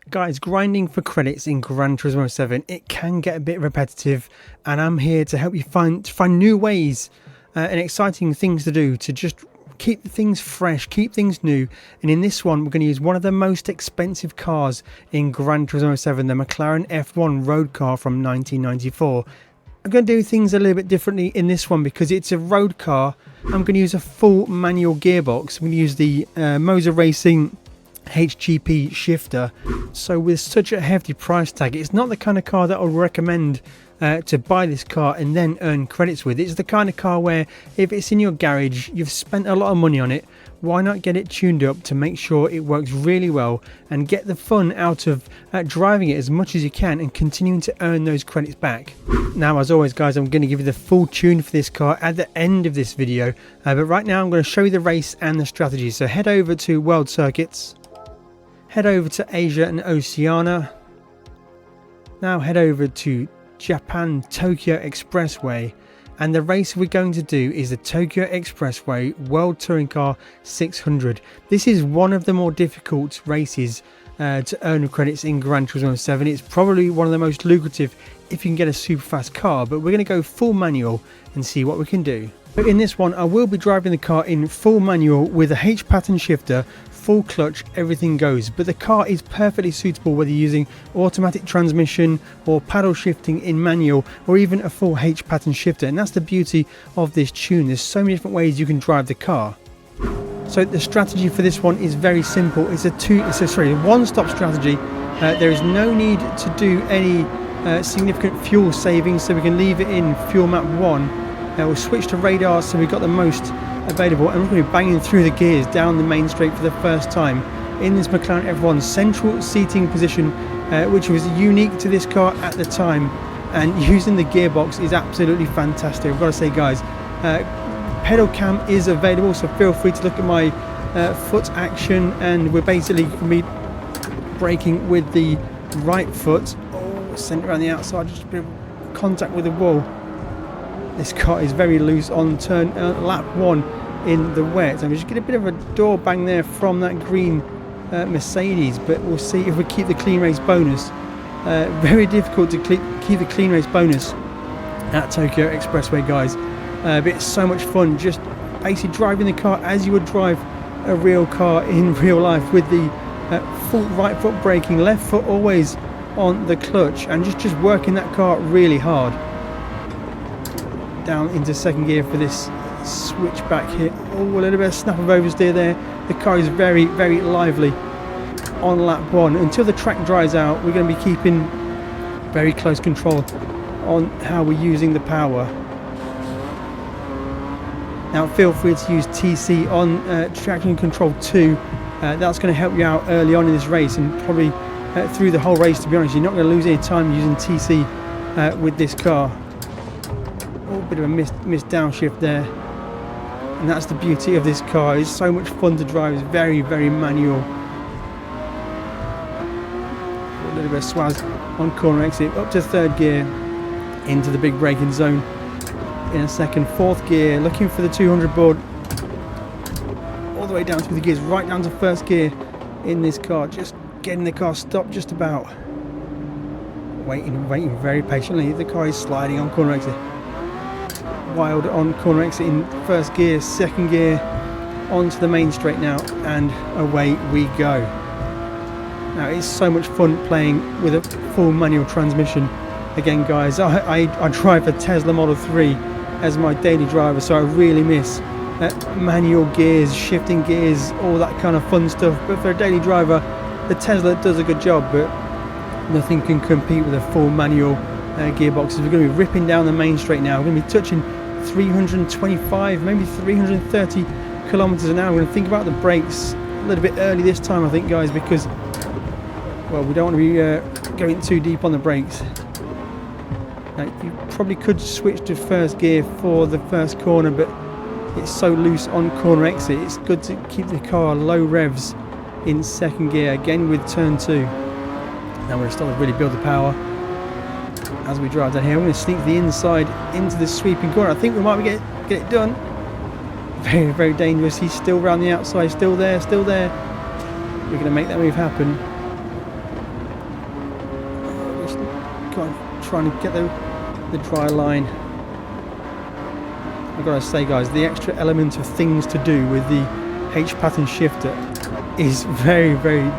Guys, grinding for credits in Gran Turismo 7, it can get a bit repetitive, and I'm here to help you find new ways and exciting things to do to just keep things fresh, keep things new. And in this one, we're going to use one of the most expensive cars in Gran Turismo 7, the McLaren F1 road car from 1994. I'm going to do things a little bit differently in this one because it's a road car. I'm going to use a full manual gearbox. I'm going to use the MOZA Racing HGP shifter. So with such a hefty price tag, it's not the kind of car that I would recommend to buy this car and then earn credits with. It's the kind of car where if it's in your garage, you've spent a lot of money on it, why not get it tuned up to make sure it works really well and get the fun out of driving it as much as you can and continuing to earn those credits back. Now, as always guys, I'm going to give you the full tune for this car at the end of this video, but right now I'm going to show you the race and the strategy. So head over to World Circuits, head over to Asia and Oceania, now head over to Japan Tokyo Expressway, and the race we're going to do is the Tokyo Expressway World Touring Car 600. This is one of the more difficult races to earn credits in Gran Turismo 7. It's probably one of the most lucrative if you can get a super fast car, but we're going to go full manual and see what we can do. But in this one, I will be driving the car in full manual with a H pattern shifter, full clutch, everything goes. But the car is perfectly suitable whether you're using automatic transmission or paddle shifting in manual or even a full H pattern shifter. And that's the beauty of this tune. There's so many different ways you can drive the car. So the strategy for this one is very simple. It's a one-stop strategy. There is no need to do any significant fuel savings, so we can leave it in fuel map 1. We'll switch to radar so we've got the most available, and we're going to be banging through the gears down the main straight for the first time in this McLaren F1 central seating position, which was unique to this car at the time, and using the gearbox is absolutely fantastic. I've got to say guys, pedal cam is available, so feel free to look at my foot action, and we're basically going to be braking with the right foot. Sent around the outside, just a bit of contact with the wall. This car is very loose on turn lap 1 in the wet. So we just get a bit of a door bang there from that green Mercedes, but we'll see if we keep the clean race bonus. Very difficult to keep the clean race bonus at Tokyo Expressway, guys. But it's so much fun just basically driving the car as you would drive a real car in real life, with the full right foot braking, left foot always on the clutch, and just working that car really hard. Down into second gear for this switch back here. Oh, a little bit of snap of oversteer there. The car is very, very lively on lap 1. Until the track dries out, we're going to be keeping very close control on how we're using the power. Now feel free to use TC on traction control 2. That's going to help you out early on in this race, and probably through the whole race, to be honest. You're not going to lose any time using TC with this car. Oh, a bit of a missed downshift there, and that's the beauty of this car. It's so much fun to drive. It's very, very manual. A little bit of swaz on corner exit, up to third gear into the big braking zone in a second. Fourth gear, looking for the 200 board, all the way down through the gears, right down to first gear in this car, just getting the car stopped just about. Waiting very patiently. The car is sliding on corner exit. Wild on corner exit in first gear, second gear onto the main straight now, and away we go. Now it's so much fun playing with a full manual transmission. Again guys, I drive a Tesla Model 3 as my daily driver, so I really miss manual gears, shifting gears, all that kind of fun stuff. But for a daily driver, the Tesla does a good job, but nothing can compete with a full manual gearbox. We're going to be ripping down the main straight now. We're going to be touching 325, maybe 330 kilometers an hour. We're going to think about the brakes a little bit early this time, I think, guys, because, well, we don't want to be going too deep on the brakes. You probably could switch to first gear for the first corner, but it's so loose on corner exit. It's good to keep the car low revs in second gear, again with turn 2. Now we're going to start to really build the power as we drive down here. I'm going to sneak the inside into the sweeping corner. I think we might get it done. Very, very dangerous. He's still around the outside, still there. We're going to make that move happen. Come on, trying to get the dry line. I've got to say, guys, the extra element of things to do with the H-pattern shifter is very, very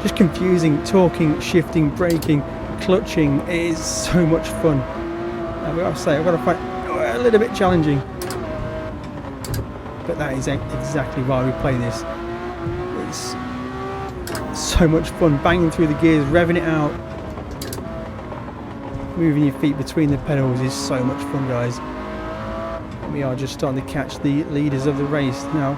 just confusing. Torquing, shifting, braking, clutching, it is so much fun. I've got to say, I've got to find a little bit challenging, but that is exactly why we play this. It's so much fun, banging through the gears, revving it out, moving your feet between the pedals is so much fun, guys. We are just starting to catch the leaders of the race now.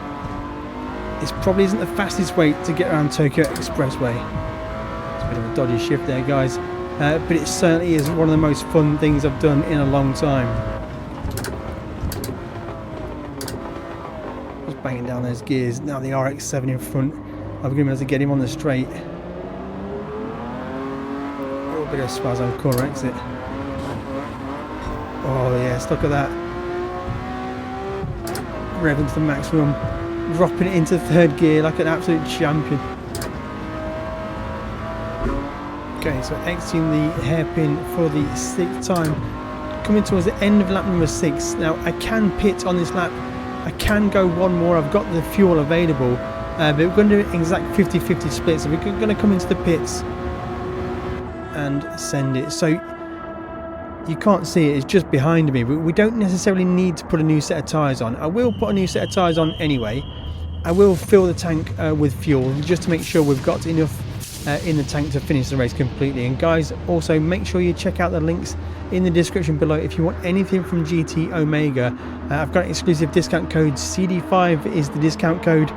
This probably isn't the fastest way to get around Tokyo Expressway. It's a bit of a dodgy shift there, guys, but it certainly is one of the most fun things I've done in a long time. Just banging down those gears. Now the RX-7 in front. I'm going to be able to get him on the straight. A little bit of spaz on corner exit. Oh yes, look at that. Revving to the maximum, dropping it into third gear like an absolute champion. Okay, so exiting the hairpin for the 6th time, coming towards the end of lap number 6. Now I can pit on this lap, I can go one more, I've got the fuel available, but we're going to do an exact 50-50 split, so we're going to come into the pits and send it. So you can't see it, it's just behind me, but we don't necessarily need to put a new set of tyres on. I will put a new set of tyres on anyway. I will fill the tank with fuel just to make sure we've got enough in the tank to finish the race completely. And guys, also make sure you check out the links in the description below if you want anything from GT Omega. I've got an exclusive discount code, CD5 is the discount code.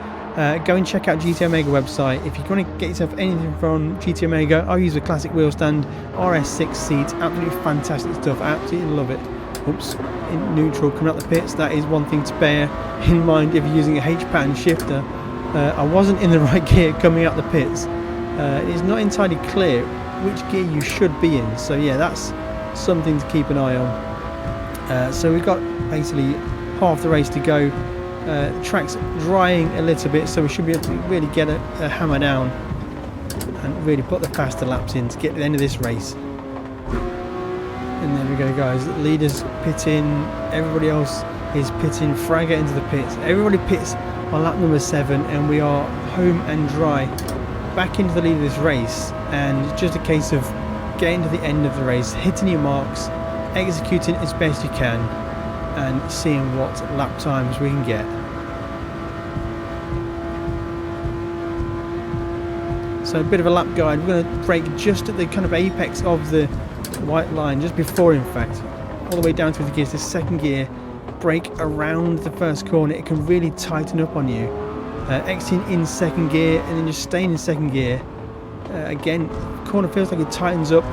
Go and check out GT Omega website. If you want to get yourself anything from GT Omega, I'll use a classic wheel stand, RS6 seat, absolutely fantastic stuff, I absolutely love it. Oops, in neutral, coming out the pits, that is one thing to bear in mind if you're using a H-pattern shifter. I wasn't in the right gear coming out the pits. It's not entirely clear which gear you should be in, so yeah, that's something to keep an eye on. So we've got basically half the race to go. The track's drying a little bit, so we should be able to really get a hammer down and really put the faster laps in to get to the end of this race. And there we go, guys, the leaders pitting, everybody else is pitting, Fragger into the pits, everybody pits on lap number 7, and we are home and dry back into the lead of this race. And it's just a case of getting to the end of the race, hitting your marks, executing as best you can, and seeing what lap times we can get. So a bit of a lap guide. We're going to brake just at the kind of apex of the white line, just before, in fact, all the way down through the gears. The second gear, brake around the first corner, it can really tighten up on you. Exiting in second gear and then just staying in second gear. Again, corner feels like it tightens up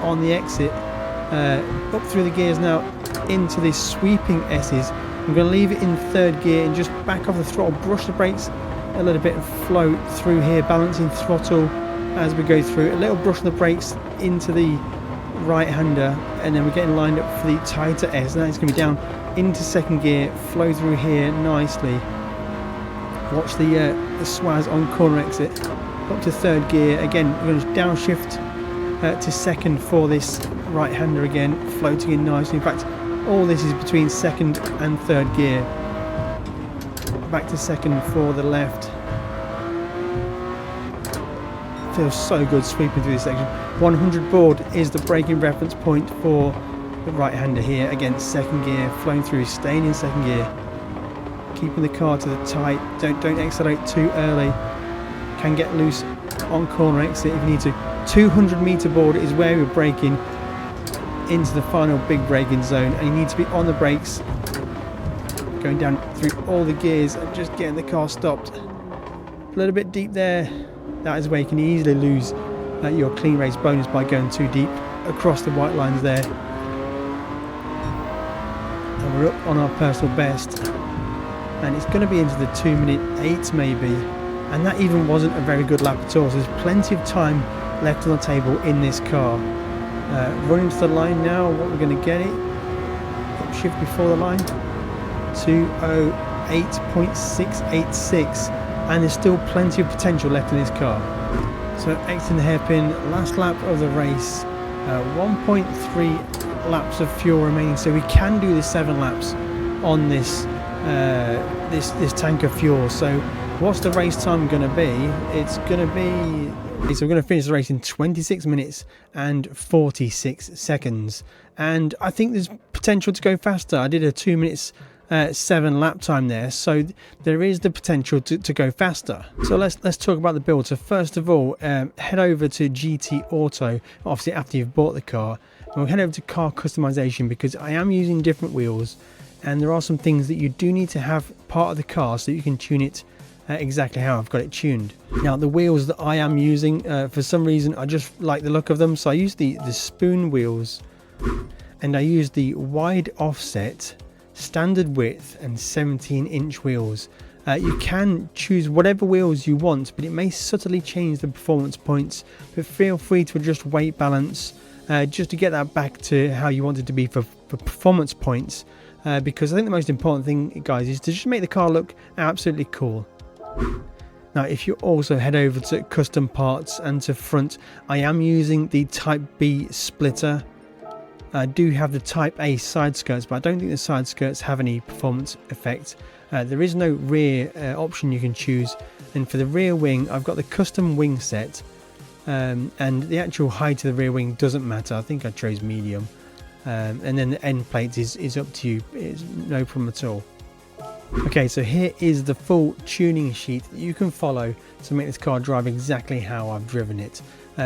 on the exit. Up through the gears now into the sweeping S's. I'm going to leave it in third gear and just back off the throttle, brush the brakes a little bit and float through here, balancing throttle as we go through. A little brush of the brakes into the right-hander, and then we're getting lined up for the tighter S. Now it's going to be down into second gear, flow through here nicely. Watch the swaz on corner exit. Up to third gear. Again, we're going to downshift to second for this right-hander again, floating in nicely. In fact, all this is between second and third gear. Back to second for the left. Feels so good sweeping through this section. 100 board is the braking reference point for the right-hander here. Again, second gear, flowing through, staying in second gear, keeping the car to the tight. Don't accelerate too early. Can get loose on corner exit if you need to. 200 meter board is where we're braking into the final big braking zone, and you need to be on the brakes, going down through all the gears and just getting the car stopped. A little bit deep there. That is where you can easily lose your clean race bonus by going too deep across the white lines there. And we're up on our personal best, and it's going to be into the 2:08 maybe, and that even wasn't a very good lap at all. So there's plenty of time left on the table in this car. Running to the line now, what we're going to get it, shift before the line, 2:08.686, and there's still plenty of potential left in this car. So exiting the hairpin, last lap of the race, 1.3 laps of fuel remaining, so we can do the 7 laps on this this tank of fuel. So what's the race time going to be? It's going to be, so we're going to finish the race in 26 minutes and 46 seconds, and I think there's potential to go faster. I did a 2 minutes 7 lap time there, so there is the potential to go faster. So let's talk about the build. So first of all, head over to GT Auto, obviously after you've bought the car, and we'll head over to car customization, because I am using different wheels and there are some things that you do need to have part of the car so that you can tune it exactly how I've got it tuned. Now the wheels that I am using, for some reason I just like the look of them, so I use the spoon wheels, and I use the wide offset, standard width and 17-inch wheels. You can choose whatever wheels you want, but it may subtly change the performance points, but feel free to adjust weight balance just to get that back to how you want it to be for performance points, because I think the most important thing, guys, is to just make the car look absolutely cool. Now if you also head over to custom parts and to front, I am using the Type B splitter. I do have the Type A side skirts, but I don't think the side skirts have any performance effect. There is no rear option you can choose, and for the rear wing I've got the custom wing set, and the actual height of the rear wing doesn't matter. I think I chose medium, and then the end plate is up to you. It's no problem at all. Okay, so here is the full tuning sheet that you can follow to make this car drive exactly how I've driven it.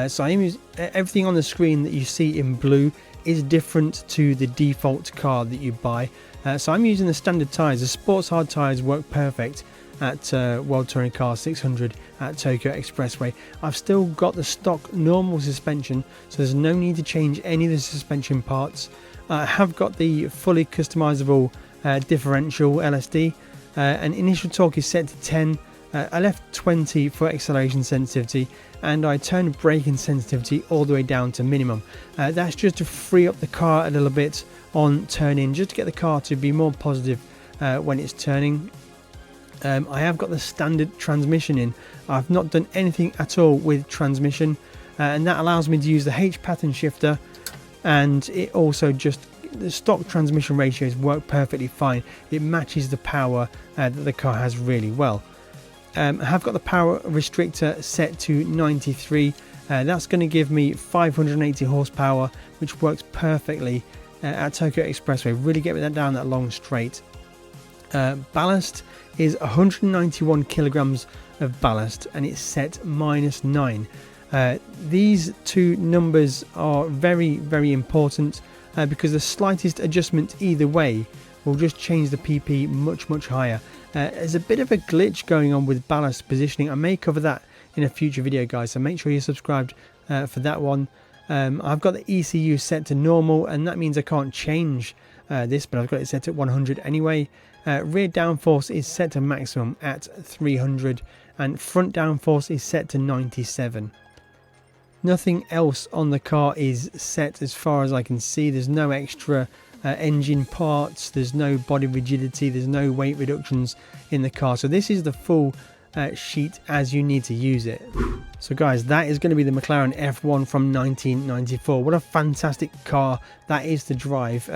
So I am using everything on the screen that you see in blue is different to the default car that you buy. So I'm using the standard tyres. The sports hard tyres work perfect at World Touring Car 600 at Tokyo Expressway. I've still got the stock normal suspension, so there's no need to change any of the suspension parts. I have got the fully customizable differential LSD, and initial torque is set to 10. I left 20 for acceleration sensitivity, and I turned braking sensitivity all the way down to minimum. That's just to free up the car a little bit on turn in, just to get the car to be more positive when it's turning. I have got the standard transmission in. I've not done anything at all with transmission, and that allows me to use the H pattern shifter, and it also just, the stock transmission ratios work perfectly fine. It matches the power that the car has really well. I have got the power restrictor set to 93. That's going to give me 580 horsepower, which works perfectly at Tokyo Expressway. Really get that down that long straight. Ballast is 191 kilograms of ballast, and it's set -9. These two numbers are very, very important, because the slightest adjustment either way will just change the PP much higher. There's a bit of a glitch going on with ballast positioning. I may cover that in a future video, guys, so make sure you're subscribed for that one. I've got the ECU set to normal, and that means I can't change this, but I've got it set at 100 anyway. Rear downforce is set to maximum at 300, and front downforce is set to 97. Nothing else on the car is set as far as I can see. There's no extra engine parts, there's no body rigidity, there's no weight reductions in the car. So this is the full sheet as you need to use it. So guys, that is going to be the McLaren F1 from 1994. What a fantastic car that is to drive.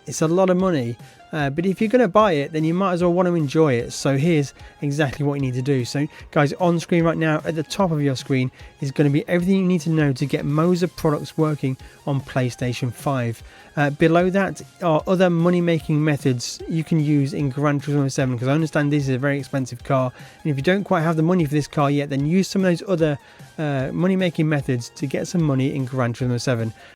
It's a lot of money, but if you're going to buy it, then you might as well want to enjoy it. So here's exactly what you need to do. So guys, on screen right now, at the top of your screen is going to be everything you need to know to get MOZA products working on PlayStation 5. Below that are other money-making methods you can use in Gran Turismo 7, because I understand this is a very expensive car, and if you don't quite have the money for this car yet, then use some of those other money-making methods to get some money in Gran Turismo 7.